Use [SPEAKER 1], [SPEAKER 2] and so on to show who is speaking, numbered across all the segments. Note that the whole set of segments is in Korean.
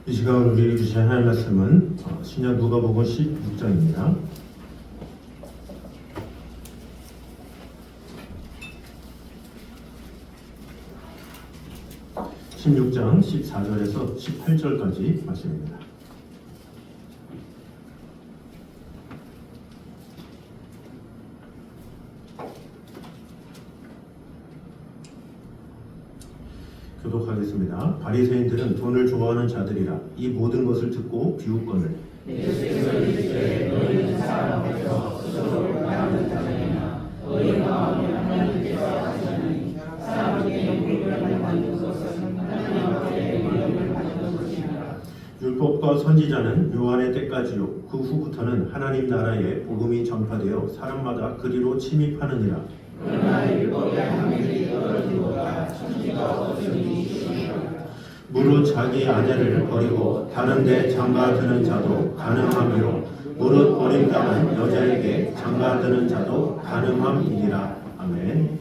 [SPEAKER 1] 이 시간 우리 주신 하나님의 말씀은 신약 누가복음 16장입니다. (16장) 14절에서 18절까지 말씀입니다. 교독하겠습니다. 바리새인들은 돈을 좋아하는 자들이라 이 모든 것을 듣고 비웃거늘
[SPEAKER 2] 예수께서 이르시되 너희는 사람 앞에서 스스로 바라는 자들이나 너희 마음은 하나님께서 하시나니 사람에게 영광을 받는 것은 하나님 앞에 영광을 받는 것이니라.
[SPEAKER 1] 율법과 선지자는 요한의 때까지요 그 후부터는 하나님 나라의 복음이 전파되어 사람마다 그리로 침입하느니라.
[SPEAKER 2] 그러나 율법의 하늘이 떨어지고가 천지가 없으니
[SPEAKER 1] 무릇 자기 아내를 버리고 다른 데 장가드는 자도 가늠함이요 무릇 버림당한 여자에게 장가드는 자도 가늠함이니라. 아멘.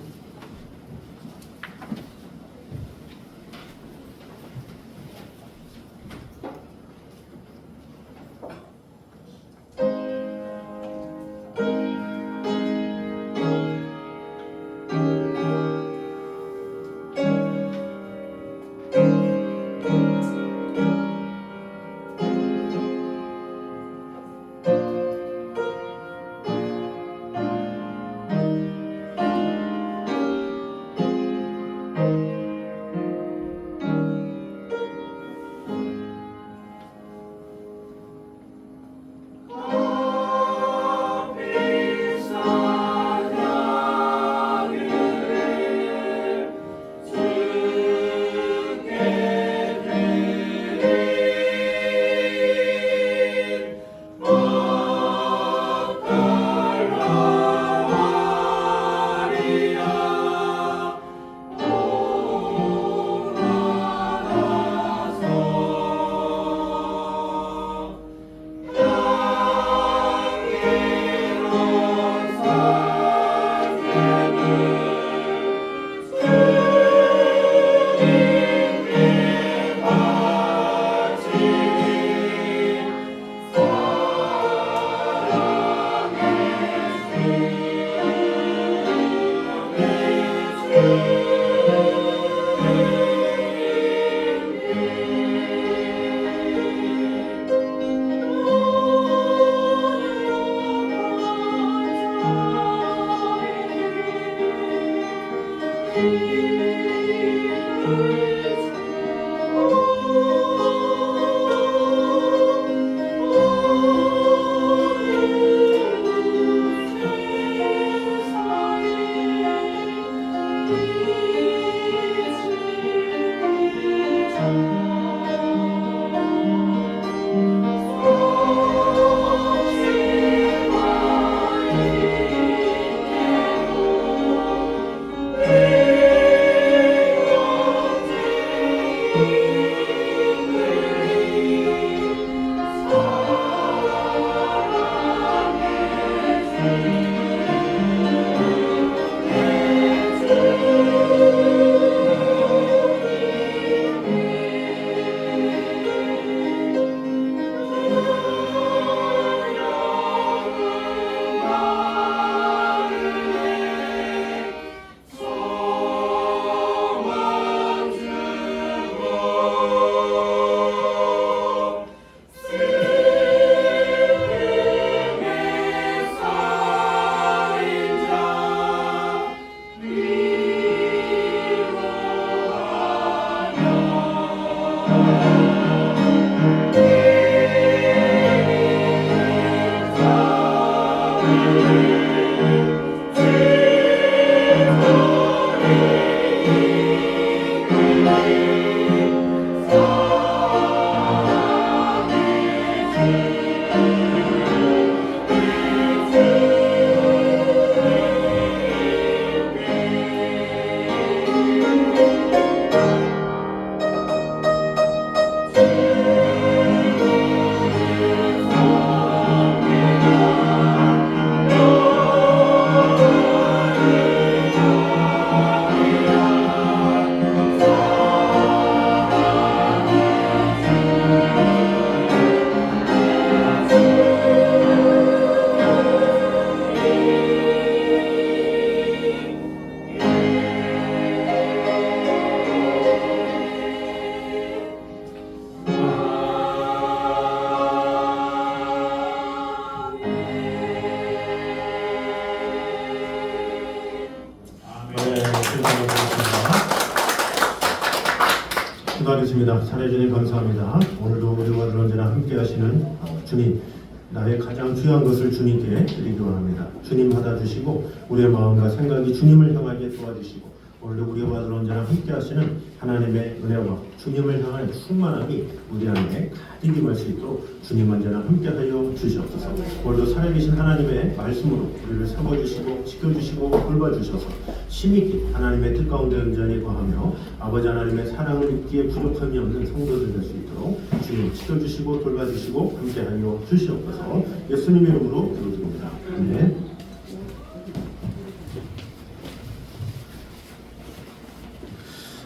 [SPEAKER 1] 기도하겠습니다. 살아주님 감사합니다. 오늘도 우리와 언제나 함께 하시는 주님, 나의 가장 귀한 것을 주님께 드리기 원합니다. 주님 받아주시고 우리의 마음과 생각이 주님을 향하게 도와주시고 오늘도 우리와 언제나 함께 하시는 하나님의 은혜와 주님을 향한 충만함이 우리 안에 가득 임할 수 있도록 주님 언제나 함께하여 주시옵소서. 오늘도 살아계신 하나님의 말씀으로 우리를 세워주시고 지켜주시고 돌봐주셔서 심히 하나님의 뜻 가운데 온전히 거하며 아버지 하나님의 사랑을 입기에 부족함이 없는 성도들 될 수 있도록 주님 지켜주시고 돌봐주시고 함께하여 주시옵소서. 예수님 이름으로 기도드립니다. 아멘.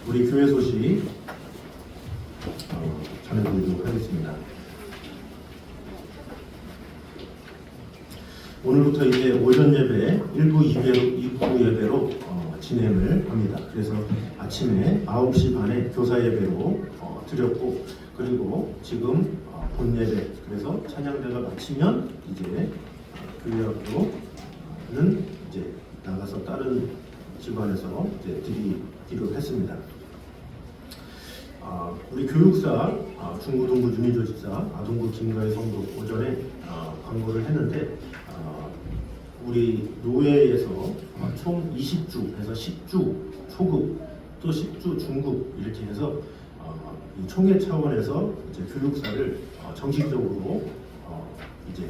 [SPEAKER 1] 우리 교회 소식 전해드리도록 하겠습니다. 오늘부터 이제 오전 예배 1부 2부 예배로 진행을 합니다. 그래서 아침에 9시 반에 교사 예배로 드렸고, 그리고 지금 본 예배, 그래서 찬양대가 마치면 이제 교회 학교는 이제 나가서 다른 기관에서 이제 드리기로 했습니다. 우리 교육사, 중고등부 주민조직사, 아동부 김가희 성도 오전에 광고를 했는데 우리 노회에서 총 20주 해서 10주 초급 또 10주 중급 이렇게 해서 이 총회 차원에서 이제 교육사를 정식적으로 이제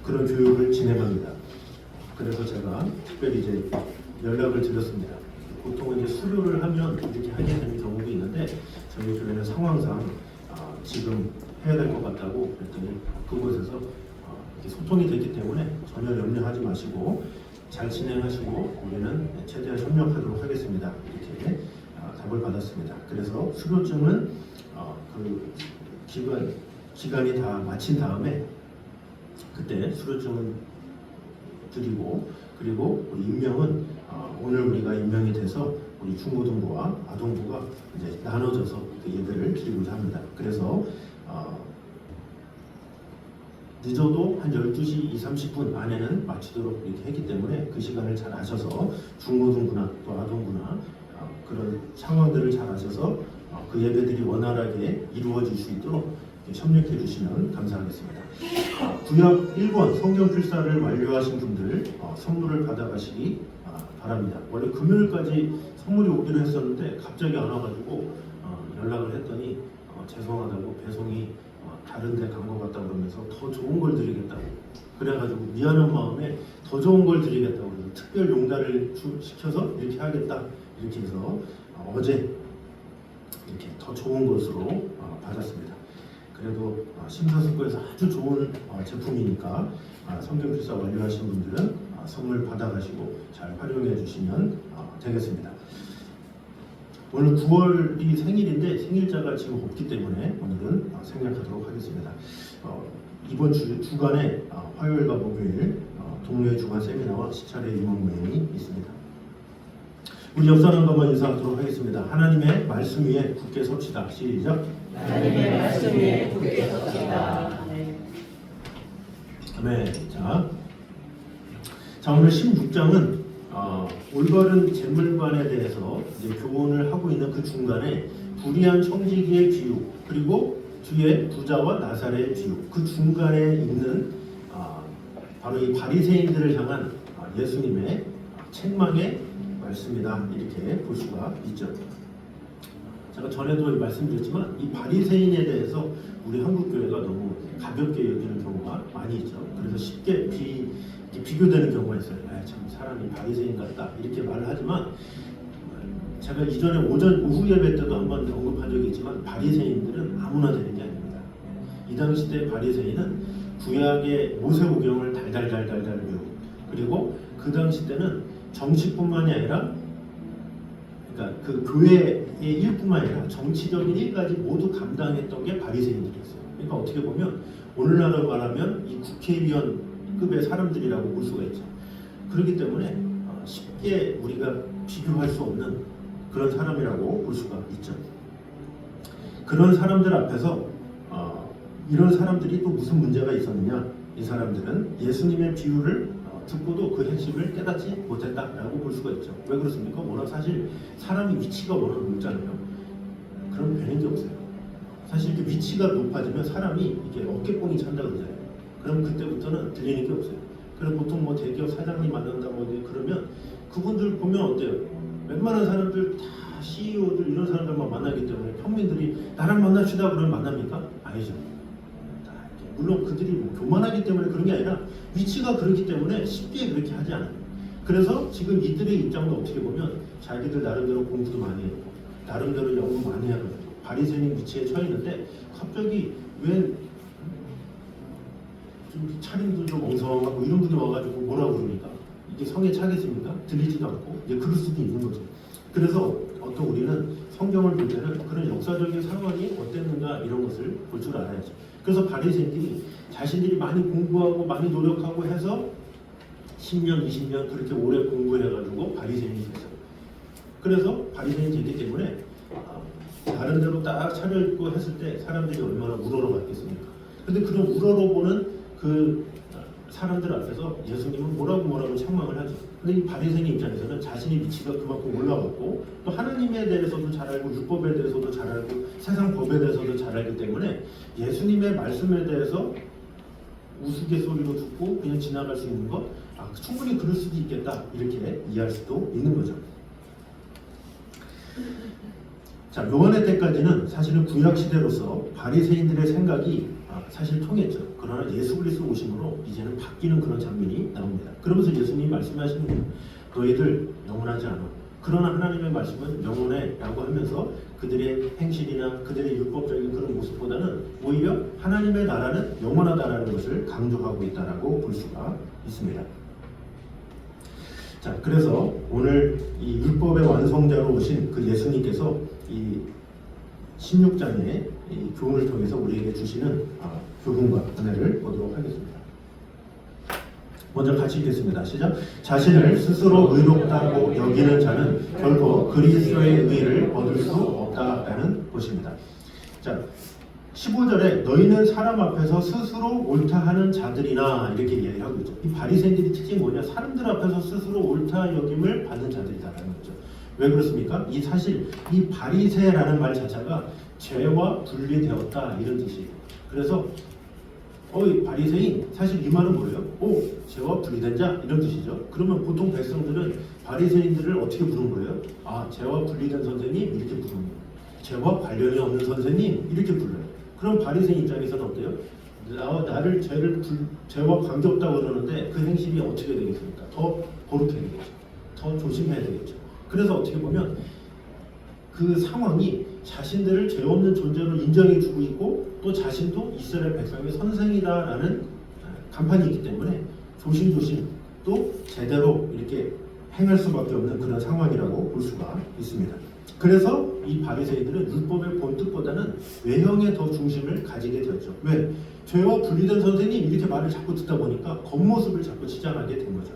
[SPEAKER 1] 그런 교육을 진행합니다. 그래서 제가 특별히 이제 연락을 드렸습니다. 보통은 이제 수료를 하면 이렇게 하게 되는 경우도 있는데 저희 교회는 상황상 지금 해야 될 것 같다고 그랬더니 그곳에서 이렇게 소통이 됐기 때문에 전혀 염려하지 마시고 잘 진행하시고 우리는 최대한 협력하도록 하겠습니다. 이렇게 답을 받았습니다. 그래서 수료증은 그 기간이 다 마친 다음에 그때 수료증은 드리고, 그리고 임명은 오늘 우리가 임명이 돼서 우리 중고등부와 아동부가 이제 나눠져서 그 예배를 드리고자 합니다. 그래서 늦어도 한 12시 30분 안에는 마치도록 이렇게 했기 때문에 그 시간을 잘 아셔서 중고등부나 또 아동부나 그런 상황들을 잘 아셔서 그 예배들이 원활하게 이루어질 수 있도록 협력해 주시면 감사하겠습니다. 구약 1권 성경 필사를 완료하신 분들 선물을 받아가시기 바랍니다. 원래 금요일까지 선물이 오기로 했었는데 갑자기 안 와가지고 연락을 했더니 죄송하다고 배송이 다른 데 간 것 같다 그러면서 더 좋은 걸 드리겠다고, 그래가지고 미안한 마음에 더 좋은 걸 드리겠다고 그래서 특별 용달을 시켜서 이렇게 하겠다 이렇게 해서 어제 이렇게 더 좋은 것으로 받았습니다. 그래도 심사숙고해서 아주 좋은 제품이니까 성경필사 완료하신 분들은 선물 받아가시고 잘 활용해 주시면 되겠습니다. 오늘 9월이 생일인데 생일자가 지금 없기 때문에 오늘은 생략하도록 하겠습니다. 이번 주간에 화요일과 목요일 동료의 주간 세미나와 시찰의 임원 모임이 있습니다. 우리 옆 사람과만 인사하도록 하겠습니다. 하나님의 말씀 위에 굳게 섭시다. 시작.
[SPEAKER 2] 하나님의 말씀 위에 굳게 섭시다.
[SPEAKER 1] 아멘. 자, 오늘 16장은 올바른 재물관에 대해서 이제 교훈을 하고 있는 그 중간에 불의한 청지기의 비유, 그리고 뒤에 부자와 나사렛의 비유, 그 중간에 있는 바로 이 바리새인들을 향한 예수님의 책망의 말씀이다, 이렇게 볼 수가 있죠. 제가 전에도 말씀드렸지만 이 바리새인에 대해서 우리 한국교회가 너무 가볍게 여기는 경우가 많이 있죠. 그래서 쉽게 비교되는 경우가 있어요. 참 사람이 바리새인 같다 이렇게 말을 하지만 제가 이전에 오후 예배 때도 한번 언급한 적이 있지만 바리새인들은 아무나 되는 게 아닙니다. 이 당시 때 바리새인은 구약의 모세오경을 달달달달달 외우고, 그리고 그 당시 때는 정치뿐만이 아니라 그러니까 그 교회의 일뿐만 아니라 정치적인 일까지 모두 감당했던 게 바리새인들이었어요. 그러니까 어떻게 보면 오늘날로 말하면 이 국회의원급의 사람들이라고 볼 수가 있죠. 그렇기 때문에 쉽게 우리가 비교할 수 없는 그런 사람이라고 볼 수가 있죠. 그런 사람들 앞에서 이런 사람들이 또 무슨 문제가 있었느냐? 이 사람들은 예수님의 비유를 듣고도 그 핵심을 깨닫지 못했다라고 볼 수가 있죠. 왜 그렇습니까? 워낙 사실 사람이 위치가 워낙 높잖아요. 그럼 되는 게 없어요. 사실 이렇게 위치가 높아지면 사람이 이게 어깨뽕이 찬다 그러잖아요. 그럼 그때부터는 들리는 게 없어요. 그래서 보통 뭐 대기업 사장님 만난다고 그러면 그분들 보면 어때요? 웬만한 사람들 다 CEO들 이런 사람들만 만나기 때문에 평민들이 나랑 만납시다 그러면 만납니까? 아니죠. 물론 그들이 뭐 교만하기 때문에 그런 게 아니라 위치가 그렇기 때문에 쉽게 그렇게 하지 않아요. 그래서 지금 이들의 입장도 어떻게 보면 자기들 나름대로 공부도 많이 했고 나름대로 연구 많이 하거든요. 바리새인 위치에 처해 있는데 갑자기 왜 좀 차림도 좀 엉성하고 이런 분이 와가지고 뭐라고 그러니까 이게 성에 차겠습니까? 들리지도 않고 이제 그럴 수도 있는 거죠. 그래서 어떤 우리는 성경을 볼 때는 그런 역사적인 상황이 어땠는가 이런 것을 볼 줄 알아야죠. 그래서 바리새인들이 자신들이 많이 공부하고 많이 노력하고 해서 10년, 20년 그렇게 오래 공부해가지고 바리새인이 됐어요. 그래서 바리새인이 됐기 때문에 다른 데로 딱 차려입고 했을 때 사람들이 얼마나 우러러봤겠습니까? 근데 그런 우러러보는 그 사람들 앞에서 예수님은 뭐라고 책망을 하죠. 근데 이 바리새인 입장에서는 자신의 위치가 그만큼 올라갔고 또 하나님에 대해서도 잘 알고 율법에 대해서도 잘 알고 세상 법에 대해서도 잘 알기 때문에 예수님의 말씀에 대해서 우스갯소리로 듣고 그냥 지나갈 수 있는 것 충분히 그럴 수도 있겠다 이렇게 이해할 수도 있는 거죠. 자, 요한의 때까지는 사실은 구약 시대로서 바리새인들의 생각이 사실 통했죠. 그러나 예수 그리스도 오심으로 이제는 바뀌는 그런 장면이 나옵니다. 그러면서 예수님이 말씀하시는 거예요. 너희들 영원하지 않아. 그러나 하나님의 말씀은 영원해라고 하면서 그들의 행실이나 그들의 율법적인 그런 모습보다는 오히려 하나님의 나라는 영원하다라는 것을 강조하고 있다라고 볼 수가 있습니다. 자, 그래서 오늘 이 율법의 완성자로 오신 그 예수님께서 이 16장의 이 교훈을 통해서 우리에게 주시는 교훈과 은혜를 보도록 하겠습니다. 먼저 같이 읽겠습니다. 시작. 자신을 스스로 의롭다고 여기는 자는 결코 그리스도의 의를 얻을 수 없다라는 것입니다. 자, 15절에 너희는 사람 앞에서 스스로 옳다 하는 자들이나 이렇게 이야기하고 있죠. 이 바리새인들이 특징이 뭐냐? 사람들 앞에서 스스로 옳다 여김을 받는 자들이다라는 거죠. 왜 그렇습니까? 이 사실 이 바리새라는 말 자체가 죄와 분리되었다 이런 뜻이에요. 그래서 이 바리새인 사실 이 말은 뭐예요? 죄와 분리된 자 이런 뜻이죠. 그러면 보통 백성들은 바리새인들을 어떻게 부르는 거예요? 죄와 분리된 선생님 이렇게 부르는 거예요. 죄와 관련이 없는 선생님 이렇게 불러요. 그럼 바리새인 입장에서는 어때요? 나를 죄와 관계없다고 그러는데 그 행실이 어떻게 되겠습니까? 더 거룩해야 되겠죠. 더 조심해야 되겠죠. 그래서 어떻게 보면 그 상황이 자신들을 죄 없는 존재로 인정해주고 있고 또 자신도 이스라엘 백성의 선생이다라는 간판이 있기 때문에 조심조심 또 제대로 이렇게 행할 수밖에 없는 그런 상황이라고 볼 수가 있습니다. 그래서 이 바리새인들은 율법의 본뜻보다는 외형에 더 중심을 가지게 되었죠. 왜? 죄와 분리된 선생님 이렇게 말을 자꾸 듣다 보니까 겉모습을 자꾸 치장하게 된 거죠.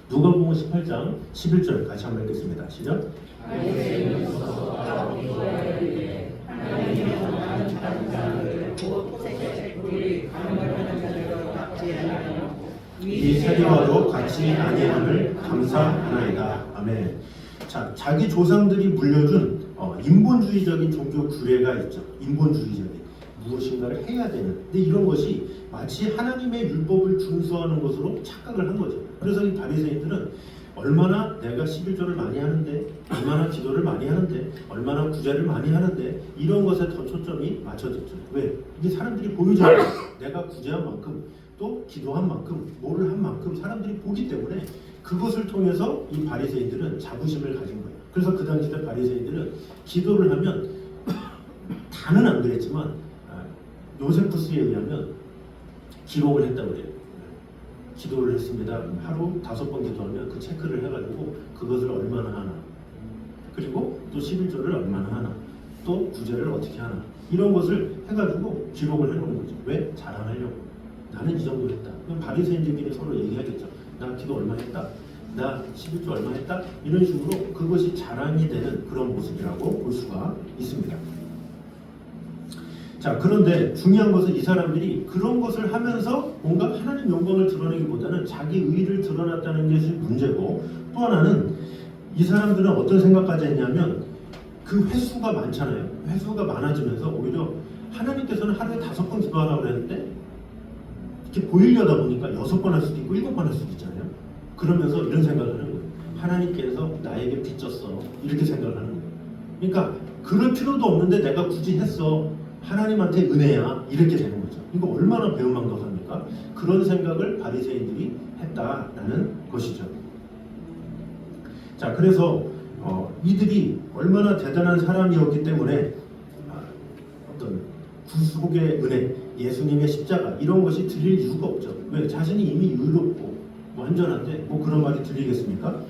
[SPEAKER 1] 누가복음 18장 11절 같이 한번 읽겠습니다. 시작. 이 세리와도 같이 아니함을 감사하나이다. 아멘. 자, 자기 조상들이 물려준 인본주의적인 종교 규례가 있죠. 인본주의적인 무엇인가를 해야 되는. 근데 이런 것이 마치 하나님의 율법을 준수하는 것으로 착각을 한 거죠. 그래서 이 바리새인들은 얼마나 내가 11조를 많이 하는데, 얼마나 기도를 많이 하는데, 얼마나 구제를 많이 하는데 이런 것에 더 초점이 맞춰졌죠. 왜? 이게 사람들이 보여줘요. 내가 구제한 만큼 또 기도한 만큼 뭐를 한 만큼 사람들이 보기 때문에 그것을 통해서 이 바리새인들은 자부심을 가진 거예요. 그래서 그 당시 때 바리새인들은 기도를 하면 다는 안 그랬지만 요세푸스에 의하면 기록을 했다고 그래요. 기도를 했습니다. 하루 5번 기도하면 그 체크를 해가지고 그것을 얼마나 하나, 그리고 또 11조를 얼마나 하나, 또 구제를 어떻게 하나, 이런 것을 해가지고 기록을 해놓는 거죠. 왜? 자랑하려고. 나는 이 정도 했다. 그럼 바리새인들끼리 서로 얘기하겠죠. 나 기도 얼마 했다. 나 11조 얼마 했다. 이런 식으로 그것이 자랑이 되는 그런 모습이라고 볼 수가 있습니다. 자, 그런데 중요한 것은 이 사람들이 그런 것을 하면서 뭔가 하나님 영광을 드러내기보다는 자기 의를 드러났다는 것이 문제고, 또 하나는 이 사람들은 어떤 생각까지 했냐면 그 횟수가 많잖아요. 횟수가 많아지면서 오히려 하나님께서는 하루에 5번 기도하라고 그랬는데 이렇게 보이려다 보니까 6번 할 수도 있고 7번 할 수도 있잖아요. 그러면서 이런 생각을 하는 거예요. 하나님께서 나에게 빚졌어. 이렇게 생각을 하는 거예요. 그러니까 그럴 필요도 없는데 내가 굳이 했어. 하나님한테 은혜야. 이렇게 되는 거죠. 이거 얼마나 배은망덕합니까? 그런 생각을 바리새인들이 했다라는 것이죠. 자, 그래서 이들이 얼마나 대단한 사람이었기 때문에 어떤 구속의 은혜, 예수님의 십자가 이런 것이 들릴 이유가 없죠. 왜? 자신이 이미 의롭고 완전한데 뭐 그런 말이 들리겠습니까?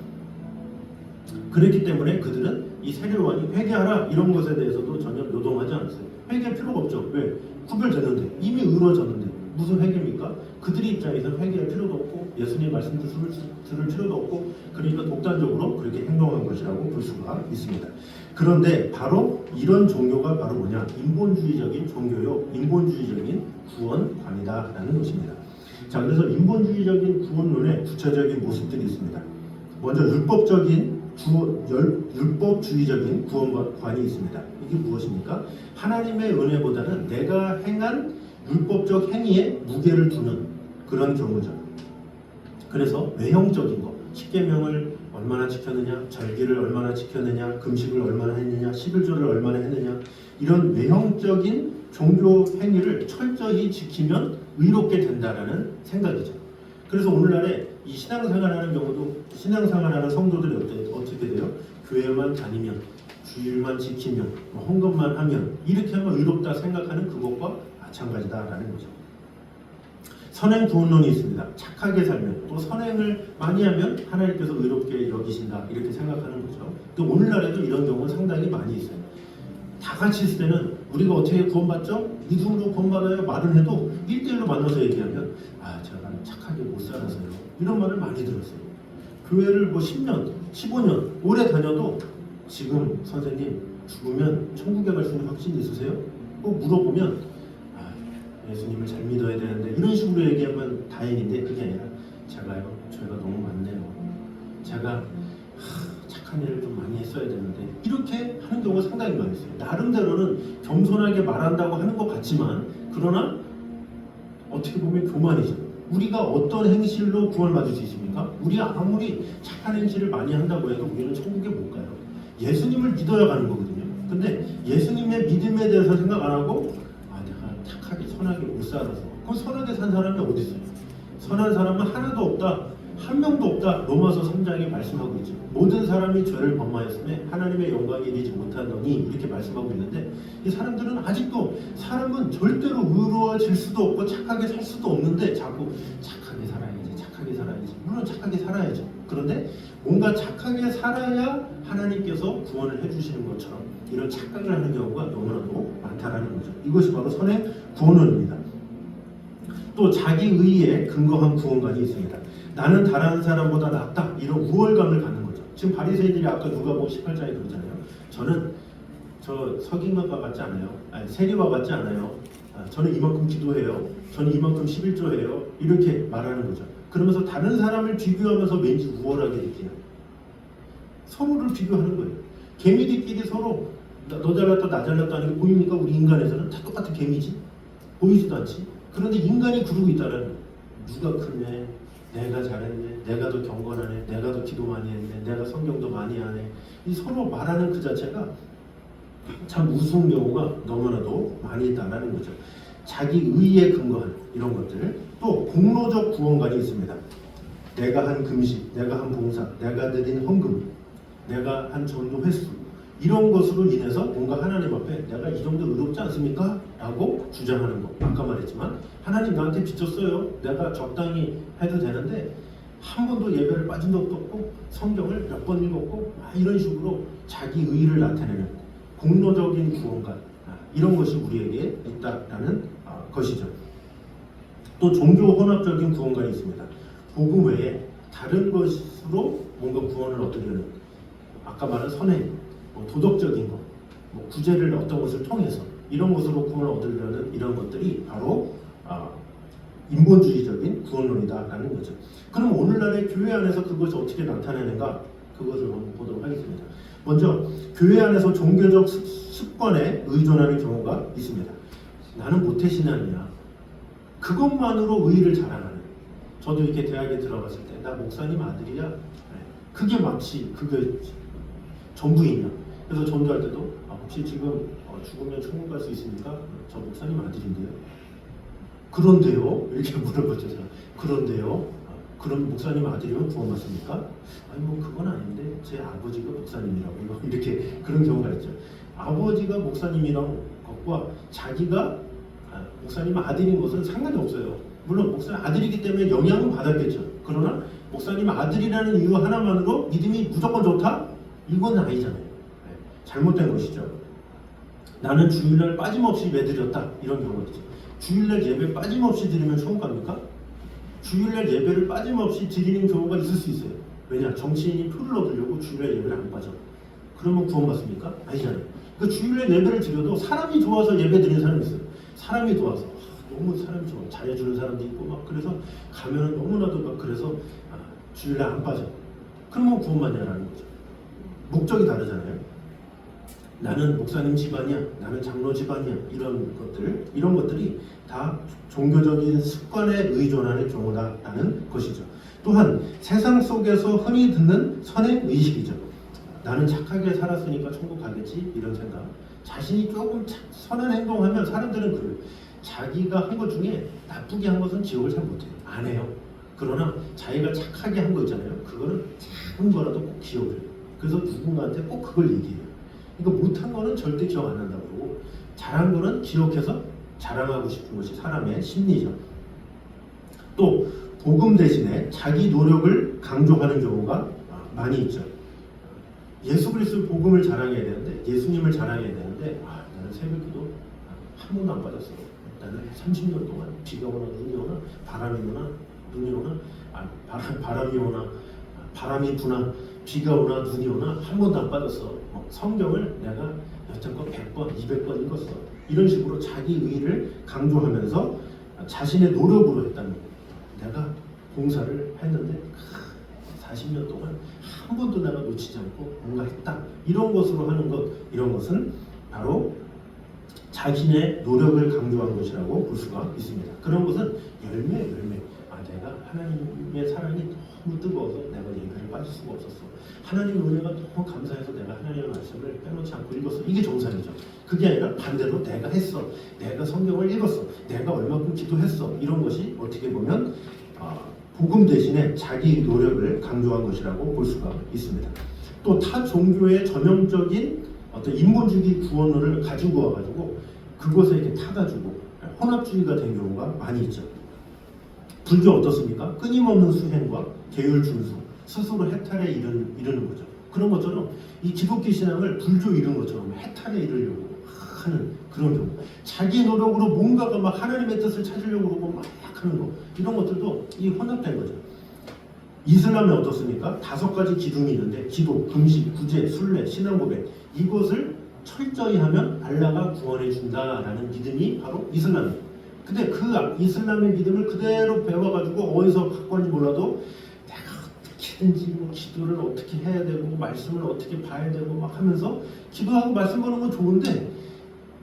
[SPEAKER 1] 그랬기 때문에 그들은 이 세례요한이 회개하라 이런 것에 대해서도 전혀 요동하지 않았어요. 회개할 필요가 없죠. 왜? 구별되는데 이미 의로워졌는데 무슨 회개입니까? 그들의 입장에서는 회개할 필요도 없고 예수님 말씀도 들을 필요도 없고 그러니까 독단적으로 그렇게 행동한 것이라고 볼 수가 있습니다. 그런데 바로 이런 종교가 바로 뭐냐? 인본주의적인 종교요. 인본주의적인 구원관이다라는 것입니다. 자, 그래서 인본주의적인 구원론의 구체적인 모습들이 있습니다. 먼저 율법주의적인 구원관이 있습니다. 이게 무엇입니까? 하나님의 은혜보다는 내가 행한 율법적 행위에 무게를 두는 그런 경우죠. 그래서 외형적인 거, 십계명을 얼마나 지켰느냐, 절기를 얼마나 지켰느냐, 금식을 얼마나 했느냐, 11조를 얼마나 했느냐 이런 외형적인 종교 행위를 철저히 지키면 의롭게 된다라는 생각이죠. 그래서 오늘날에 이 신앙생활하는 경우도 신앙생활하는 성도들이 어떻게 돼요? 교회만 다니면, 주일만 지키면, 헌금만 하면 이렇게 하면 의롭다 생각하는 그것과 마찬가지다라는 거죠. 선행 구원론이 있습니다. 착하게 살면 또 선행을 많이 하면 하나님께서 의롭게 여기신다 이렇게 생각하는 거죠. 또 오늘날에도 이런 경우는 상당히 많이 있어요. 다 같이 있을 때는 우리가 어떻게 구원받죠? 믿음으로 구원받아요 말은 해도 1대1로 만나서 얘기하면 제가 착하게 못 살아서요 이런 말을 많이 들었어요. 교회를 뭐 10년, 15년 오래 다녀도 지금 선생님 죽으면 천국에 갈 수 있는 확신 있으세요? 꼭 물어보면 예수님을 잘 믿어야 되는데 이런 식으로 얘기하면 다행인데 그게 아니라 제가요 죄가 너무 많네요. 제가 착한 일을 좀 많이 했어야 되는데 이렇게 하는 경우가 상당히 많이 있어요. 나름대로는 겸손하게 말한다고 하는 것 같지만 그러나 어떻게 보면 교만이죠. 우리가 어떤 행실로 구원을 받을 수 있습니까? 우리가 아무리 착한 행실을 많이 한다고 해도 우리는 천국에 못 가요. 예수님을 믿어야 가는 거거든요. 근데 예수님의 믿음에 대해서 생각 안 하고 내가 착하게 선하게 못 살아서 그럼 선하게 산 사람이 어디 있어요? 선한 사람은 하나도 없다. 한 명도 없다. 로마서 3장에 말씀하고 있죠. 모든 사람이 죄를 범하였음에 하나님의 영광에 이르지 못하노니 이렇게 말씀하고 있는데 이 사람들은 아직도 사람은 절대로 의로워질 수도 없고 착하게 살 수도 없는데 자꾸 착하게 살아야지 착하게 살아야지 물론 착하게 살아야죠. 그런데 뭔가 착하게 살아야 하나님께서 구원을 해주시는 것처럼 이런 착각을 하는 경우가 너무나도 많다라는 거죠. 이것이 바로 선의 구원론입니다. 또 자기 의에 근거한 구원관이 있습니다. 나는 다른 사람보다 낫다 이런 우월감을 갖는 거죠. 지금 바리새인들이 아까 누가복음 18장에 그러잖아요. 저는 저 서기관과 같지 않아요. 세리와 같지 않아요. 저는 이만큼 기도해요. 저는 이만큼 11조해요. 이렇게 말하는 거죠. 그러면서 다른 사람을 비교하면서 왠지 우월하게 느끼는 서로를 비교하는 거예요. 개미들끼리 서로 너 잘났다 나 잘났다 하는 게 보입니까? 우리 인간에서는 다 똑같은 개미지. 보이지도 않지. 그런데 인간이 그러고 있다는 거예요. 누가 크네, 내가 잘했네, 내가 더 경건하네, 내가 더 기도 많이 했네, 내가 성경도 많이 하네. 이 서로 말하는 그 자체가 참 우스운 경우가 너무나도 많이 있다는 거죠. 자기 의에 근거한 이런 것들. 또 공로적 구원관이 있습니다. 내가 한 금식, 내가 한 봉사, 내가 드린 헌금, 내가 한 전도 횟수 이런 것으로 인해서 뭔가 하나님 앞에 내가 이 정도 의롭지 않습니까? 라고 주장하는 거. 아까 말했지만 하나님 나한테 빚졌어요. 내가 적당히 해도 되는데 한 번도 예배를 빠진 적도 없고 성경을 몇 번 읽었고 이런 식으로 자기 의의를 나타내는 공로적인 구원관 이런 것이 우리에게 있다라는 것이죠. 또 종교 혼합적인 구원관이 있습니다. 복음 외에 다른 것으로 뭔가 구원을 얻으려는 아까 말한 선행 도덕적인 것, 구제를 어떤 것을 통해서 이런 것으로 구원을 얻으려는 이런 것들이 바로 인본주의적인 구원론이다라는 거죠. 그럼 오늘날의 교회 안에서 그것이 어떻게 나타나는가? 그것을 한번 보도록 하겠습니다. 먼저 교회 안에서 종교적 습관에 의존하는 경우가 있습니다. 나는 모태신앙이야. 그것만으로 의의를 자랑하는. 저도 이렇게 대학에 들어갔을 때 나 목사님 아들이야. 그게 마치 그게 전부이냐. 그래서 전도할 때도 혹시 지금 죽으면 천국 갈 수 있습니까? 저 목사님 아들인데요. 그런데요? 이렇게 물어봤죠. 그런데요? 그럼 목사님 아들이면 구원받습니까? 아니 뭐 그건 아닌데 제 아버지가 목사님이라고 이렇게 그런 경우가 있죠. 아버지가 목사님이란 것과 자기가 목사님 아들인 것은 상관이 없어요. 물론 목사님 아들이기 때문에 영향은 받았겠죠. 그러나 목사님 아들이라는 이유 하나만으로 믿음이 무조건 좋다? 이건 아니잖아요. 잘못된 것이죠. 나는 주일날 빠짐없이 예드렸다 이런 경우죠. 주일날 예배 빠짐없이 드리면 천국 갑니까? 주일날 예배를 빠짐없이 드리는 경우가 있을 수 있어요. 왜냐? 정치인이 표를 얻으려고 주일날 예배를 안 빠져. 그러면 구원받습니까? 아니잖아요. 그 주일날 예배를 드려도 사람이 좋아서 예배 드리는 사람이 있어요. 사람이 도와서 너무 사람이 좋아 잘해주는 사람도 있고 막 그래서 가면은 너무나도 막 그래서 주일날 안 빠져. 그러면 구원받냐라는 거죠. 목적이 다르잖아요. 나는 목사님 집안이야, 나는 장로 집안이야 이런 것들이 다 종교적인 습관에 의존하는 경우다라는 것이죠. 또한 세상 속에서 흔히 듣는 선행 의식이죠. 나는 착하게 살았으니까 천국 가겠지 이런 생각. 자신이 조금 선한 행동하면 사람들은 그래요. 자기가 한 것 중에 나쁘게 한 것은 지옥을 잘 못해요. 안 해요. 그러나 자기가 착하게 한 거 있잖아요. 그거는 작은 거라도 꼭 기억을 해요. 그래서 누군가한테 꼭 그걸 얘기해요. 이거 못한 거는 절대 기억 안 난다고 그러고 잘한 거는 기억해서 자랑하고 싶은 것이 사람의 심리죠. 또 복음 대신에 자기 노력을 강조하는 경우가 많이 있죠. 예수 그리스도 복음을 자랑해야 되는데 예수님을 자랑해야 되는데 나는 새벽기도 한 번도 안 빠졌어. 나는 30년 동안 비가 오나 눈이 오나 바람이 오나 눈이 오나 바람이 오나 바람이 부나 비가 오나 눈이 오나 한 번도 안 빠졌어. 성경을 내가 여태껏 100번, 200번 읽었어. 이런 식으로 자기 의의를 강조하면서 자신의 노력으로 했다는 거예요. 내가 봉사를 했는데 40년 동안 한 번도 내가 놓치지 않고 뭔가 했다. 이런 것으로 하는 것, 이런 것은 바로 자신의 노력을 강조한 것이라고 볼 수가 있습니다. 그런 것은 열매. 내가 하나님의 사랑이 너무 뜨거워서 내가 예배를 빠질 수가 없었어. 하나님의 은혜가 너무 감사해서 내가 하나님의 말씀을 빼놓지 않고 읽었어. 이게 정상이죠. 그게 아니라 반대로 내가 했어. 내가 성경을 읽었어. 내가 얼마큼 기도했어. 이런 것이 어떻게 보면 복음 대신에 자기 노력을 강조한 것이라고 볼 수가 있습니다. 또 타 종교의 전형적인 어떤 인본주의 구원론을 가지고 와가지고 그것에 이렇게 타가지고 혼합주의가 된 경우가 많이 있죠. 불교 어떻습니까? 끊임없는 수행과 계율 준수, 스스로 해탈에 이르는 거죠. 그런 것처럼 이 기독교 신앙을 불교 이룬 것처럼 해탈에 이르려고 하는 그런 경우. 자기 노력으로 뭔가가 막 하나님의 뜻을 찾으려고 그러고 막 하는 거. 이런 것들도 이 혼합된 거죠. 이슬람은 어떻습니까? 5가지 기둥이 있는데 기도, 금식, 구제, 순례, 신앙 고백 이것을 철저히 하면 알라가 구원해 준다라는 믿음이 바로 이슬람이에요. 근데 그 이슬람의 믿음을 그대로 배워가지고 어디서 갖고 왔는지 몰라도 내가 어떻게든지 뭐 기도를 어떻게 해야 되고 말씀을 어떻게 봐야 되고 막 하면서 기도하고 말씀 보는 건 좋은데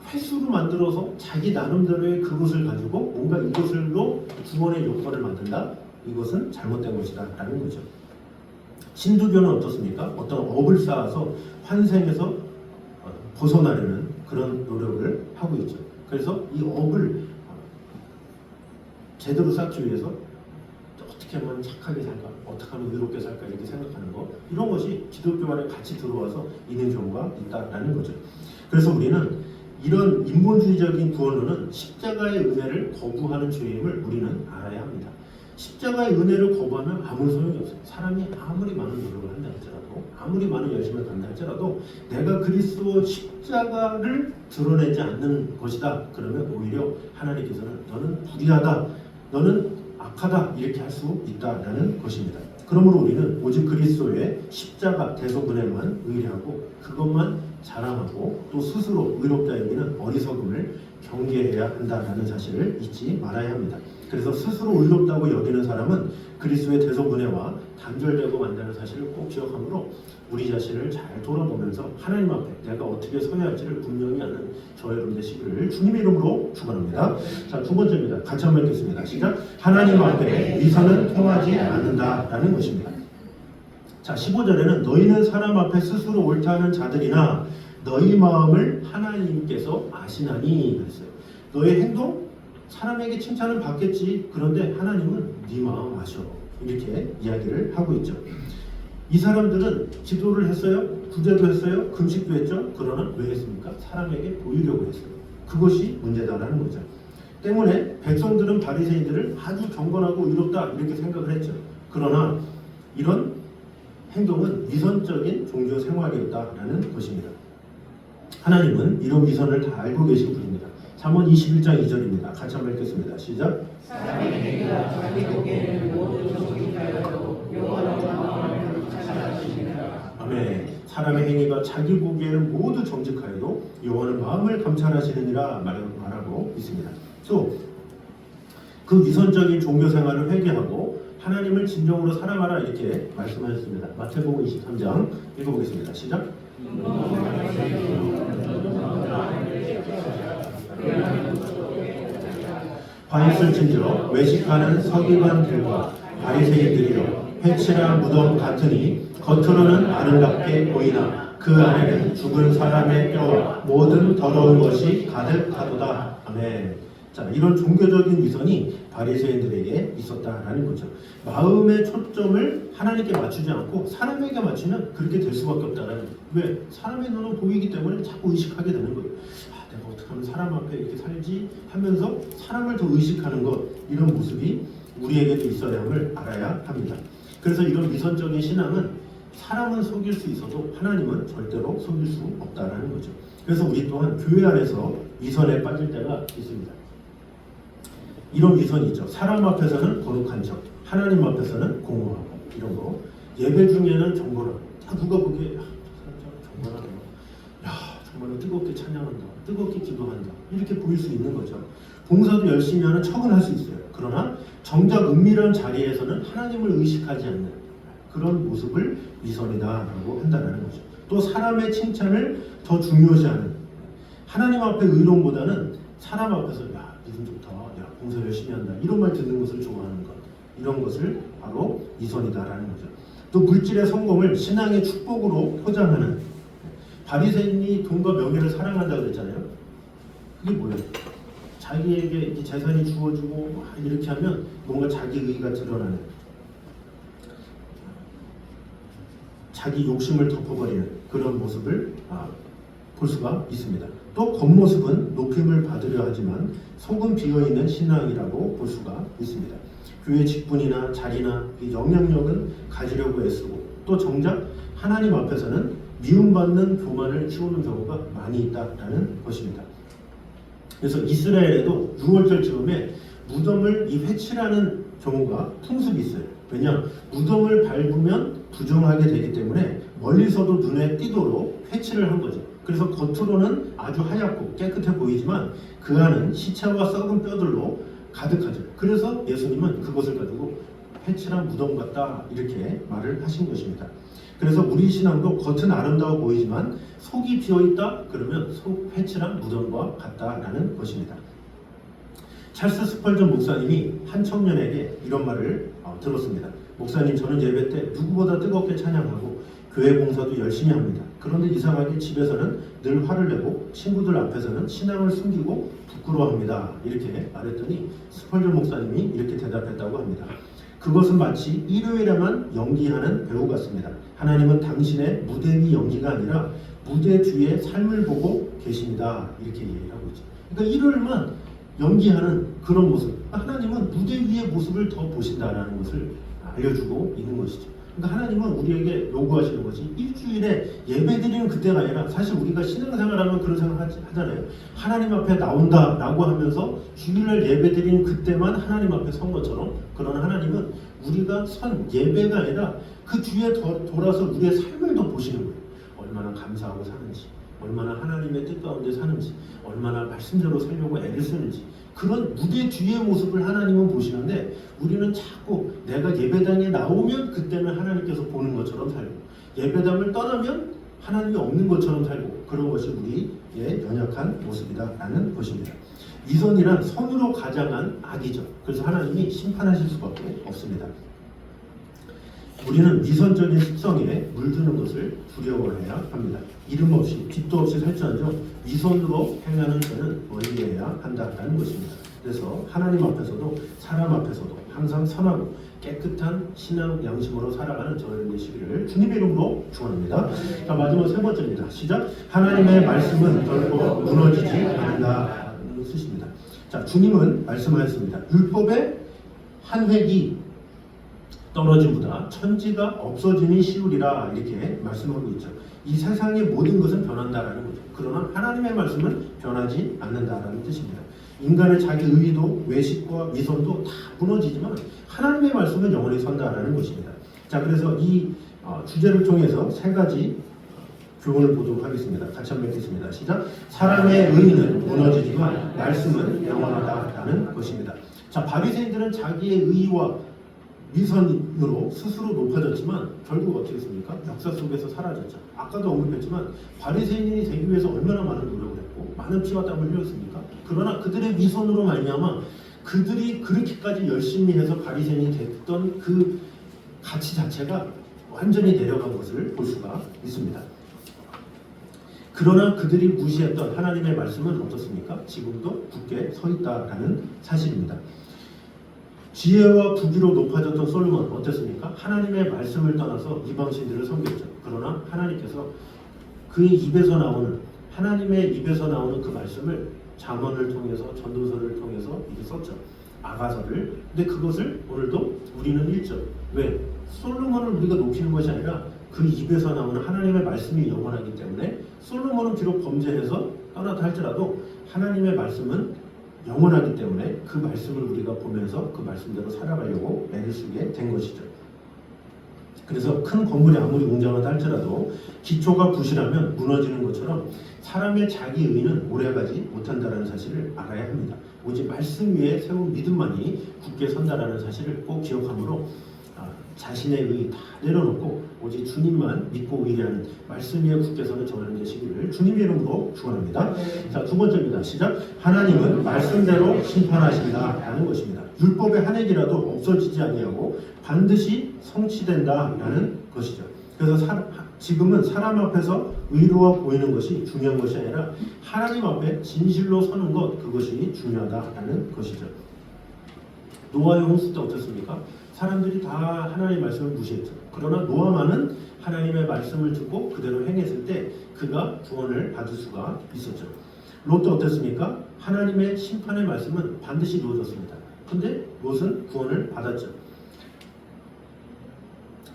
[SPEAKER 1] 횟수로 만들어서 자기 나름대로의 그것을 가지고 뭔가 이것을로 구원의 요건을 만든다? 이것은 잘못된 것이다 라는 거죠. 신두교는 어떻습니까? 어떤 업을 쌓아서 환생에서 벗어나려는 그런 노력을 하고 있죠. 그래서 이 업을 제대로 쌓기 위해서 어떻게 하면 착하게 살까? 어떻게 하면 의롭게 살까? 이렇게 생각하는 거 이런 것이 기독교 안에 같이 들어와서 있는 경우가 있다라는 거죠. 그래서 우리는 이런 인본주의적인 구원론은 십자가의 은혜를 거부하는 죄임을 우리는 알아야 합니다. 십자가의 은혜를 거부하면 아무 소용이 없어요. 사람이 아무리 많은 노력을 한다 할지라도 아무리 많은 열심을 간다 할지라도 내가 그리스도 십자가를 드러내지 않는 것이다. 그러면 오히려 하나님께서는 너는 불의하다. 너는 악하다. 이렇게 할 수 있다라는 것입니다. 그러므로 우리는 오직 그리스도의 십자가 대속은혜만 의뢰하고 그것만 자랑하고 또 스스로 의롭다 여기는 어리석음을 경계해야 한다라는 사실을 잊지 말아야 합니다. 그래서 스스로 의롭다고 여기는 사람은 그리스도의 대속은혜와 단절되고 만다는 사실을 꼭 기억하므로 우리 자신을 잘 돌아보면서 하나님 앞에 내가 어떻게 서야 할지를 분명히 아는 저와 여러분 되시기를 주님의 이름으로 축원합니다. 자, 두 번째입니다. 같이 한번 읽겠습니다. 시작. 하나님 앞에 위선은 통하지 않는다라는 것입니다. 자, 15절에는 너희는 사람 앞에 스스로 옳다 하는 자들이나 너희 마음을 하나님께서 아시나니 그랬어요. 너의 행동? 사람에게 칭찬은 받겠지. 그런데 하나님은 네 마음 아셔. 이렇게 이야기를 하고 있죠. 이 사람들은 기도를 했어요. 구제도 했어요. 금식도 했죠. 그러나 왜 했습니까? 사람에게 보이려고 했어요. 그것이 문제다라는 거죠. 때문에 백성들은 바리새인들을 아주 경건하고 의롭다 이렇게 생각을 했죠. 그러나 이런 행동은 위선적인 종교 생활이었다라는 것입니다. 하나님은 이런 위선을 다 알고 계신 분입니다. 잠언 21장 2절입니다. 같이 한번 읽겠습니다. 시작.
[SPEAKER 2] 사람의 행위가 자기 보기에는 모두 정직하여도 여호와는 마음을 감찰하시니라.
[SPEAKER 1] 아멘. 사람의 행위가 자기 보기에는 모두 정직하여도 여호와는 마음을 감찰하시느니라 말하고 있습니다. 또 그 위선적인 종교 생활을 회개하고 하나님을 진정으로 사랑하라 이렇게 말씀하셨습니다. 마태복음 23장 읽어보겠습니다. 시작. 화있을진저 외식하는 서기관들과 바리새인들이여 회칠한 무덤 같으니 겉으로는 아름답게 보이나 그 안에는 죽은 사람의 뼈와 모든 더러운 것이 가득하도다. 아멘. 자, 이런 종교적인 위선이 바리새인들에게 있었다라는 거죠. 마음의 초점을 하나님께 맞추지 않고 사람에게 맞추면 그렇게 될 수밖에 없다라는 거예요. 왜? 사람의 눈은 보이기 때문에 자꾸 의식하게 되는 거예요. 아, 내가 어떻게 하면 사람 앞에 이렇게 살지 하면서 사람을 더 의식하는 것, 이런 모습이 우리에게도 있어야 함을 알아야 합니다. 그래서 이런 위선적인 신앙은 사람은 속일 수 있어도 하나님은 절대로 속일 수 없다라는 거죠. 그래서 우리 또한 교회 안에서 위선에 빠질 때가 있습니다. 이런 위선이 있죠. 사람 앞에서는 거룩한 척, 하나님 앞에서는 공허하고 이런 거. 예배 중에는 정건하고 누가 보기에 저 사람 정건하네. 야, 정말로 뜨겁게 찬양한다, 뜨겁게 기도한다 이렇게 보일 수 있는 거죠. 봉사도 열심히 하는 척은 할 수 있어요. 그러나 정작 은밀한 자리에서는 하나님을 의식하지 않는 그런 모습을 위선이다라고 한다는 거죠. 또 사람의 칭찬을 더 중요시하는, 하나님 앞의 의로움보다는 사람 앞에서 야, 믿음 좋다, 야, 봉사 열심히 한다 이런 말 듣는 것을 좋아하는 것, 이런 것을 바로 위선이다라는 거죠. 또 물질의 성공을 신앙의 축복으로 포장하는, 바리새인이 돈과 명예를 사랑한다고 그랬잖아요. 그게 뭐예요? 자기에게 재산이 주어지고 이렇게 하면 뭔가 자기 의가 드러나는, 자기 욕심을 덮어버리는 그런 모습을 볼 수가 있습니다. 또 겉모습은 높임을 받으려 하지만 속은 비어있는 신앙이라고 볼 수가 있습니다. 교회 직분이나 자리나 영향력은 가지려고 애쓰고 또 정작 하나님 앞에서는 미움받는 교만을 키우는 경우가 많이 있다라는 것입니다. 그래서 이스라엘에도 6월절 즈음에 무덤을 회칠하는 경우가 풍습이 있어요. 왜냐? 무덤을 밟으면 부정하게 되기 때문에 멀리서도 눈에 띄도록 회칠을 한 거죠. 그래서 겉으로는 아주 하얗고 깨끗해 보이지만 그 안은 시체와 썩은 뼈들로 가득하죠. 그래서 예수님은 그것을 가지고 회칠한 무덤 같다 이렇게 말을 하신 것입니다. 그래서 우리 신앙도 겉은 아름다워 보이지만 속이 비어있다 그러면 속 회칠한 무덤과 같다라는 것입니다. 찰스 스펄전 목사님이 한 청년에게 이런 말을 들었습니다. 목사님, 저는 예배 때 누구보다 뜨겁게 찬양하고 교회 봉사도 열심히 합니다. 그런데 이상하게 집에서는 늘 화를 내고 친구들 앞에서는 신앙을 숨기고 부끄러워합니다. 이렇게 말했더니 스펄전 목사님이 이렇게 대답했다고 합니다. 그것은 마치 일요일에만 연기하는 배우 같습니다. 하나님은 당신의 무대 위 연기가 아니라 무대 뒤의 삶을 보고 계십니다. 이렇게 얘기를 하고 있죠. 그러니까 일요일만 연기하는 그런 모습, 하나님은 무대 위의 모습을 더 보신다라는 것을 알려주고 있는 것이죠. 그러니까 하나님은 우리에게 요구하시는 것이 일주일에 예배드리는 그때가 아니라, 사실 우리가 신앙생활하면 그런 생각 하잖아요. 하나님 앞에 나온다라고 하면서 주일날 예배드리는 그때만 하나님 앞에 선 것처럼, 그러나 하나님은 우리가 선 예배가 아니라 그 뒤에 돌아서 우리의 삶을 더 보시는 거예요. 얼마나 감사하고 사는지, 얼마나 하나님의 뜻 가운데 사는지, 얼마나 말씀대로 살려고 애를 쓰는지, 그런 무대 뒤의 모습을 하나님은 보시는데, 우리는 자꾸 내가 예배당에 나오면 그때는 하나님께서 보는 것처럼 살고, 예배당을 떠나면 하나님이 없는 것처럼 살고, 그런 것이 우리의 연약한 모습이다라는 것입니다. 위선이란 선으로 가장한 악이죠. 그래서 하나님이 심판하실 수밖에 없습니다. 우리는 위선적인 습성에 물드는 것을 두려워해야 합니다. 이름 없이 빚도 없이 살지언정 위선으로 행하는 죄는 멀리해야 한다는 것입니다. 그래서 하나님 앞에서도 사람 앞에서도 항상 선하고 깨끗한 신앙 양심으로 살아가는 저희들 되시기를 주님의 이름으로 축원합니다. 자, 마지막 세 번째입니다. 시작. 하나님의 말씀은 결코 무너지지 않는다는 뜻입니다. 자, 주님은 말씀하셨습니다. 율법의 한 획이 떨어짐보다 천지가 없어짐이 쉬우리라, 이렇게 말씀하고 있죠. 이 세상의 모든 것은 변한다라는 거죠. 그러나 하나님의 말씀은 변하지 않는다라는 뜻입니다. 인간의 자기 의도, 외식과 위선도 다 무너지지만 하나님의 말씀은 영원히 선다라는 것입니다. 자, 그래서 이 주제를 통해서 세 가지 교훈을 보도록 하겠습니다. 같이 한번 읽겠습니다. 시작. 사람의 의는 무너지지만 말씀은 영원하다라는 것입니다. 자, 바리새인들은 자기의 의와 위선으로 스스로 높아졌지만 결국 어떻게 했습니까? 역사 속에서 사라졌죠. 아까도 언급했지만 바리새인이 되기 위해서 얼마나 많은 노력을 했고 많은 피와 땀을 흘렸습니까? 그러나 그들의 위선으로 말미암아 그들이 그렇게까지 열심히 해서 바리새인이 됐던 그 가치 자체가 완전히 내려간 것을 볼 수가 있습니다. 그러나 그들이 무시했던 하나님의 말씀은 어떻습니까? 지금도 굳게 서 있다라는 사실입니다. 지혜와 부귀로 높아졌던 솔로몬 어땠습니까? 하나님의 말씀을 떠나서 이방신들을 섬겼죠. 그러나 하나님께서 그의 입에서 나오는, 하나님의 입에서 나오는 그 말씀을 잠언을 통해서, 전도서를 통해서 이렇게 썼죠. 아가서를. 근데 그것을 오늘도 우리는 읽죠. 왜? 솔로몬을 우리가 높이는 것이 아니라 그 입에서 나오는 하나님의 말씀이 영원하기 때문에, 솔로몬은 비록 범죄해서 떠났다 할지라도 하나님의 말씀은 영원하기 때문에 그 말씀을 우리가 보면서 그 말씀대로 살아가려고 애를 쓰게 된 것이죠. 그래서 큰 건물이 아무리 웅장하다 할지라도 기초가 부실하면 무너지는 것처럼 사람의 자기 의는 오래가지 못한다는 사실을 알아야 합니다. 오직 말씀 위에 세운 믿음만이 굳게 선다라는 사실을 꼭 기억하므로 자신의 의 다 내려놓고 오직 주님만 믿고 의뢰하는 말씀 위에 굳게 서는 저는 되시기를 주님의 이름으로 축원합니다. 자, 두 번째입니다. 시작. 하나님은 말씀대로 심판하신다라는 것입니다. 율법의 한 획이라도 없어지지 아니하고 반드시 성취된다라는 것이죠. 그래서 지금은 사람 앞에서 의로워 보이는 것이 중요한 것이 아니라 하나님 앞에 진실로 서는 것, 그것이 중요하다라는 것이죠. 노아의 홍수 때 어떻습니까? 사람들이 다 하나님의 말씀을 무시했죠. 그러나 노아만은 하나님의 말씀을 듣고 그대로 행했을 때 그가 구원을 받을 수가 있었죠. 롯도 어땠습니까? 하나님의 심판의 말씀은 반드시 이루어졌습니다. 근데 롯은 구원을 받았죠.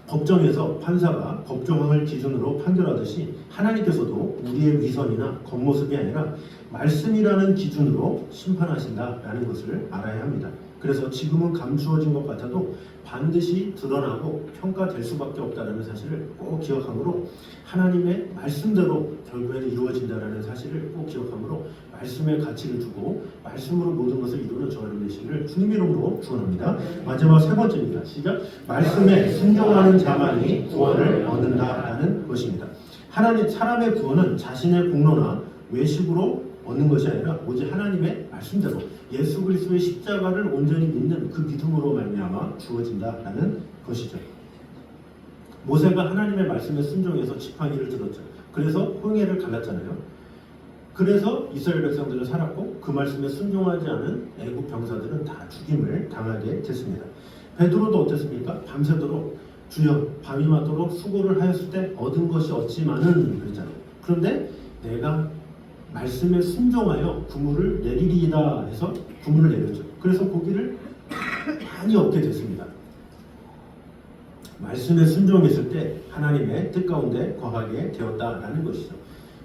[SPEAKER 1] 법정에서 판사가 법조항을 기준으로 판결하듯이 하나님께서도 우리의 위선이나 겉모습이 아니라 말씀이라는 기준으로 심판하신다라는 것을 알아야 합니다. 그래서 지금은 감추어진 것 같아도 반드시 드러나고 평가될 수밖에 없다는 사실을 꼭 기억하므로, 하나님의 말씀대로 결국에는 이루어진다는 사실을 꼭 기억하므로 말씀의 가치를 두고 말씀으로 모든 것을 이루는 저를 되시기를 주님의 이름으로 축원합니다. 마지막 세 번째입니다. 시작. 말씀에 순종하는 자만이 구원을 얻는다라는 것입니다. 사람의 구원은 자신의 공로나 외식으로 얻는 것이 아니라 오직 하나님의 말씀대로 예수 그리스도의 십자가를 온전히 믿는 그 믿음으로 말미암아 주어진다라는 것이죠. 모세가 하나님의 말씀에 순종해서 지팡이를 들었죠. 그래서 홍해를 갈랐잖아요. 그래서 이스라엘 백성들은 살았고 그 말씀에 순종하지 않은 애국 병사들은 다 죽임을 당하게 됐습니다. 베드로도 어땠습니까? 밤새도록 주여 밤이 맞도록 수고를 하였을 때 얻은 것이 없지만은 그랬잖아요. 그런데 내가 말씀에 순종하여 그물을 내리리이다 해서 그물을 내렸죠. 그래서 고기를 많이 얻게 됐습니다. 말씀에 순종했을 때 하나님의 뜻 가운데 거하게 되었다라는 것이죠.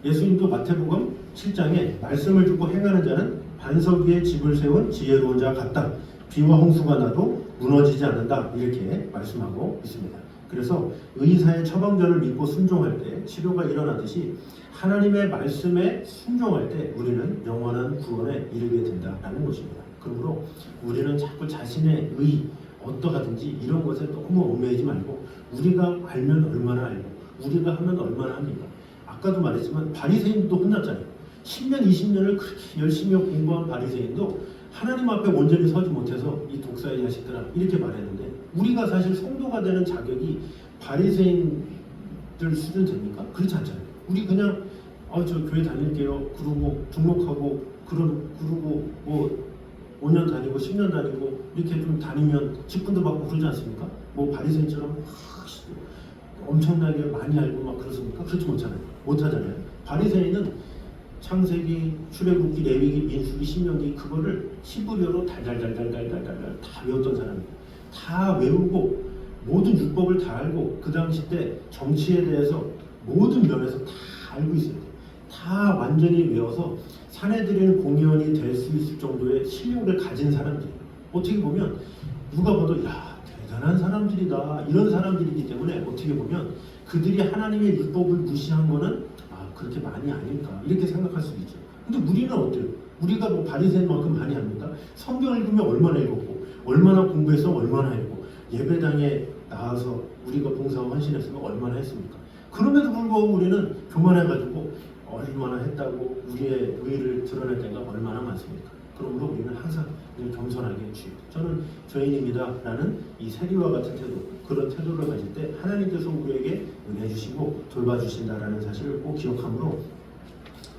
[SPEAKER 1] 예수님도 마태복음 7장에 말씀을 듣고 행하는 자는 반석 위에 집을 세운 지혜로운 자 같다. 비와 홍수가 나도 무너지지 않는다. 이렇게 말씀하고 있습니다. 그래서 의사의 처방전을 믿고 순종할 때 치료가 일어나듯이 하나님의 말씀에 순종할 때 우리는 영원한 구원에 이르게 된다라는 것입니다. 그러므로 우리는 자꾸 자신의 어떠하든지 이런 것에 너무 얽매이지 말고 우리가 알면 얼마나 알고 우리가 하면 얼마나 합니까? 아까도 말했지만 바리새인도 혼났잖아요. 10년, 20년을 그렇게 열심히 공부한 바리새인도 하나님 앞에 온전히 서지 못해서 이 독사의 자식들아 이렇게 말했는데 우리가 사실 성도가 되는 자격이 바리새인들 수준 됩니까? 그렇지 않잖아요. 우리 그냥 저 교회 다닐게요. 그러고 등록하고 그러고 뭐 5년 다니고 10년 다니고 이렇게 좀 다니면 직분도 받고 그러지 않습니까? 뭐 바리새인처럼 엄청나게 많이 알고 막 그렇습니까? 그렇지 못하잖아요. 바리새인은 창세기, 출애굽기, 레위기, 민수기, 신명기 그거를 히브리어로 달달달달달달달 다 외웠던 사람이에요. 다 외우고 모든 율법을 다 알고 그 당시 때 정치에 대해서 모든 면에서 다 알고 있어요. 다 완전히 외워서 사내들이는 공의원이 될 수 있을 정도의 실력을 가진 사람들이에요. 어떻게 보면 누가 봐도 야 대단한 사람들이다 이런 사람들이기 때문에 어떻게 보면 그들이 하나님의 율법을 무시한 거는 그렇게 많이 아닐까 이렇게 생각할 수 있죠. 근데 우리는 어때요? 우리가 뭐 바리새인만큼 많이 합니까? 성경 읽으면 얼마나 읽었고 얼마나 공부해서 얼마나 했고 예배당에 나와서 우리가 봉사와 헌신했으면 얼마나 했습니까? 그럼에도 불구하고 우리는 교만해가지고 얼마나 했다고 우리의 의의를 드러낼 때가 얼마나 많습니까? 그러므로 우리는 항상 겸손하게 주여 저는 죄인입니다 라는 이 세리와 같은 태도 그런 태도를 가질 때 하나님께서 우리에게 은혜 주시고 돌봐주신다라는 사실을 꼭 기억하므로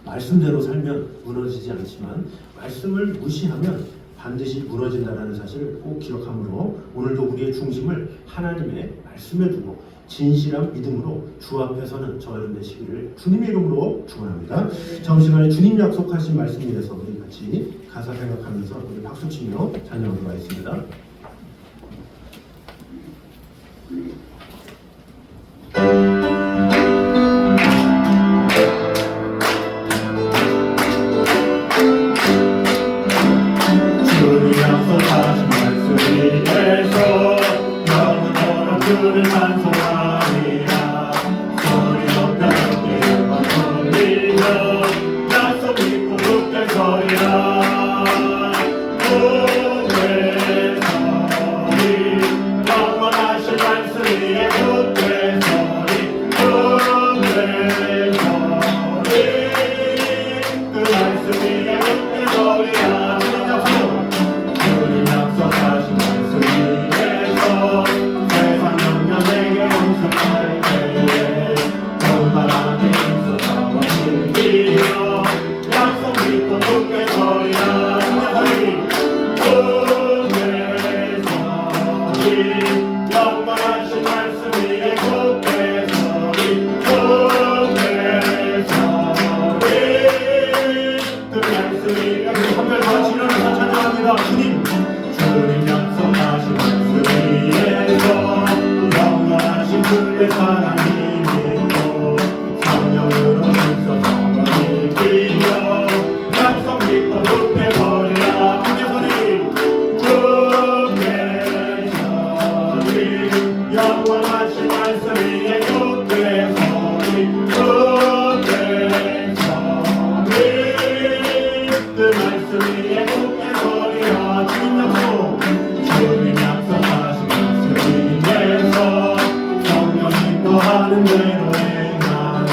[SPEAKER 1] 말씀대로 살면 무너지지 않지만 말씀을 무시하면 반드시 무너진다라는 사실을 꼭 기억하므로 오늘도 우리의 중심을 하나님의 말씀에 두고 진실한 믿음으로 주 앞에서는 저 여러분 되시기를 주님의 이름으로 축원합니다. 정시간에 주님 약속하신 말씀이라서 우리 같이 가사 생각하면서 우리 박수치며 찬양하도록 하겠습니다. 주님 약속하신 말씀 위에서 영원토록 주를 찬송하리라. 소리 높여 함께 음악 돌리며 약속 믿고 굳게 서리라. 굳게 서리 영원하신 말씀 위에 굳게 서리 굳게 서리 그 말씀 위에 굳게 서리라. 주님 약속하신 말씀 위에서 세상 영년에게 용서할 때에 정말하게 인소하고 즐기며 약속 믿고 굳게 서리라. 굳게 서리 영원하신 말씀 위에 굳게 서리 굳게 서리 그 말씀 위에 한별과 지나면서 찬양합니다. 주님 약속하신 말씀 위에서 영원하신 그의 사랑이 믿고 성령으로 힘써서 이기며 약속 믿고 굳게 서리라. 굳게 서리 영원하신 말씀 위에 굳게 서리 굳게 서리 그 말씀 위에 굳게 서리라. 주님 약속하신 말씀 위에서 성령님 또하는 대로 행하여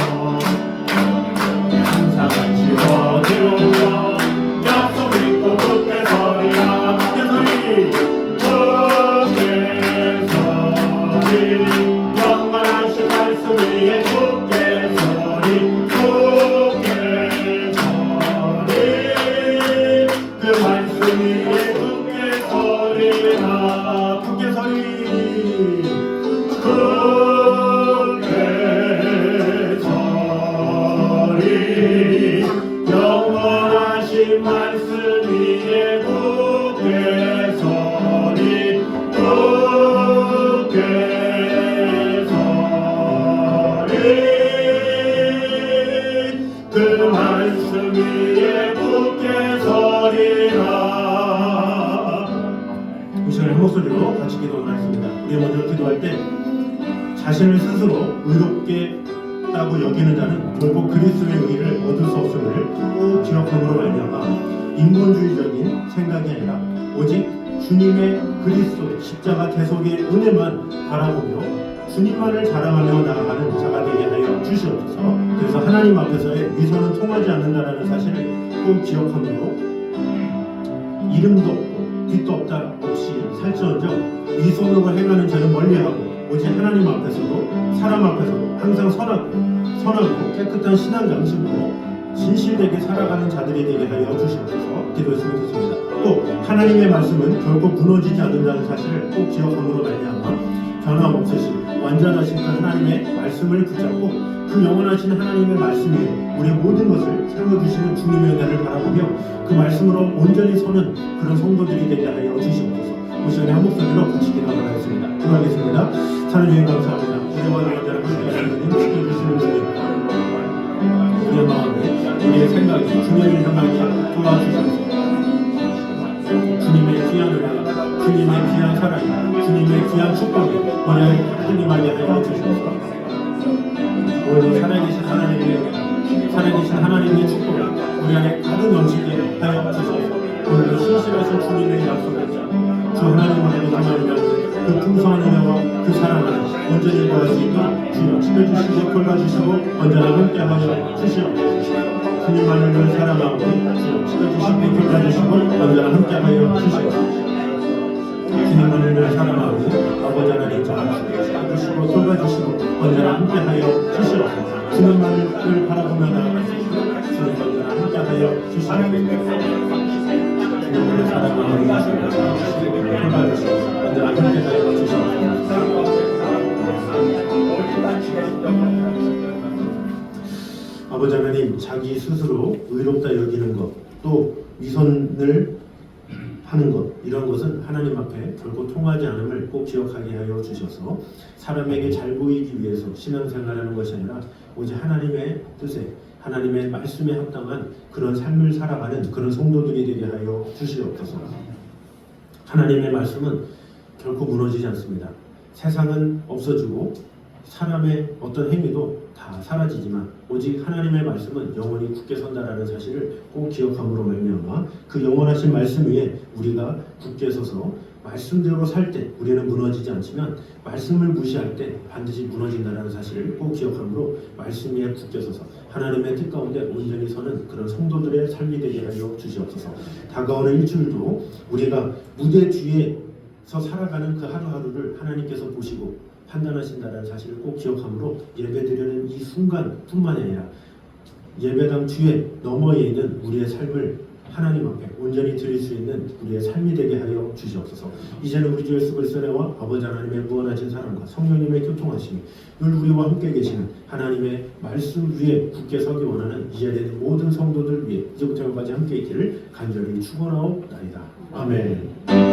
[SPEAKER 1] 항상 같이 얻으며 약속 믿고 굳게 서리라. 굳게 서리 영원하신 말씀 위에 굳게 서리 굳게 서리 그 말씀 위에 굳게 서리라. 굳게 서리 굳게 서리 영원하신 말씀 위에 굳게 서리 굳게 서리 그 말씀 위에 굳게 서리라. 이 시간에 한 목소리로 같이 기도하겠습니다. 우리 먼저 기도할 때 자신을 스스로 의롭겠다고 여기는 자는 결국 그리스도의 의를 얻을 수 없음을 꼭 기억함으로 말미암아 인본주의적인 생각이 아니라 오직 주님의 그리스도 십자가 대속의 은혜만 바라보며 주님만을 자랑하며 나아가는 자가 되게 하여 주시옵소서. 그래서 하나님 앞에서의 위선은 통하지 않는다라는 사실을 꼭 기억함으로 이름도 없고 빛도 없다 없이 살지언정 위선으로 행하는 자는 멀리하고 오직 하나님 앞에서도 사람 앞에서도 항상 선하고 깨끗한 신앙 양심으로 진실되게 살아가는 자들이 되게 하여 주시옵소서. 기도했으면 좋겠습니다. 또 하나님의 말씀은 결코 무너지지 않는다는 사실을 꼭 기억함으로 말미암아 변함없으신 완전하신 그 하나님의 말씀을 붙잡고 그 영원하신 하나님의 말씀 위에 우리의 모든 것을 세워주시는 주님의 은혜를 바라보며 그 말씀으로 온전히 서는 그런 성도들이 되게 하여 주시옵소서. 이 시간에 한 목소리로 같이 기도하겠습니다. 기도하겠습니다. 하나님 감사합니다. 우리와 영원한 함께하시는 주님, 지켜주시는 주님, 우리의 마음에 우리의 생각이 주님을 향하게 도와주셔서 주님의 귀한 은혜가 주님의 귀한 사랑이 주님의 귀한 축복이 우리의 하나님에게 하여 주셔서 오늘 살아계신 하나님의 축복이 우리 안에 가득 넘치게 하여 주셔서 오늘도 신실하신 주님의 약속을 주 하나님으로 담아내며 그 풍성한 은혜와 그 사랑을 온전히 구할 수 있도록 주여 지켜주시고 돌봐주시고 언제나 함께하여 주시옵소서. 주님만을 늘 사랑하고 주여 지켜주시고 돌봐주시고 언제나 함께하여 주시옵소서. 주님만을 늘 사랑하고 아버지 하나님 지켜주시고 돌봐주시고 언제나 함께하여 주시옵소서. 주님만을 늘 바라보며 나아갈 수 있도록 주님 언제나 함께하여 주시옵소서. 주님을 사랑하고 돌봐주시고 언제나 함께하여 주시옵소서. 아버지 하나님, 자기 스스로 의롭다 여기는 것, 또 위선을 하는 것, 이런 것은 하나님 앞에 결코 통하지 않음을 꼭 기억하게 하여 주셔서 사람에게 잘 보이기 위해서 신앙생활하는 것이 아니라 오직 하나님의 뜻에 하나님의 말씀에 합당한 그런 삶을 살아가는 그런 성도들이 되게 하여 주시옵소서. 하나님의 말씀은 결코 무너지지 않습니다. 세상은 없어지고 사람의 어떤 행위도 다 사라지지만 오직 하나님의 말씀은 영원히 굳게 선다라는 사실을 꼭 기억함으로 말미암아 그 영원하신 말씀 위에 우리가 굳게 서서 말씀대로 살 때 우리는 무너지지 않지만 말씀을 무시할 때 반드시 무너진다는 사실을 꼭 기억함으로 말씀 위에 굳게 서서 하나님의 뜻 가운데 온전히 서는 그런 성도들의 삶이 되게 하여 주시옵소서. 다가오는 일주일도 우리가 무대 뒤에서 살아가는 그 하루하루를 하나님께서 보시고 판단하신다는 사실을 꼭 기억함으로 예배드리는 이 순간뿐만 아니라 예배당 뒤에 너머에 있는 우리의 삶을 하나님 앞에 온전히 드릴 수 있는 우리의 삶이 되게 하여 주시옵소서. 이제는 우리 주 예수 그리스도의 은혜와 아버지 하나님의 무한하신 사랑과 성령님의 교통하심이 늘 우리와 함께 계시는 하나님의 말씀 위에 굳게 서기 원하는 이 자리에 있는 모든 성도들 위해 이제부터 영까지 함께 있기를 간절히 축원하옵나이다. 아멘.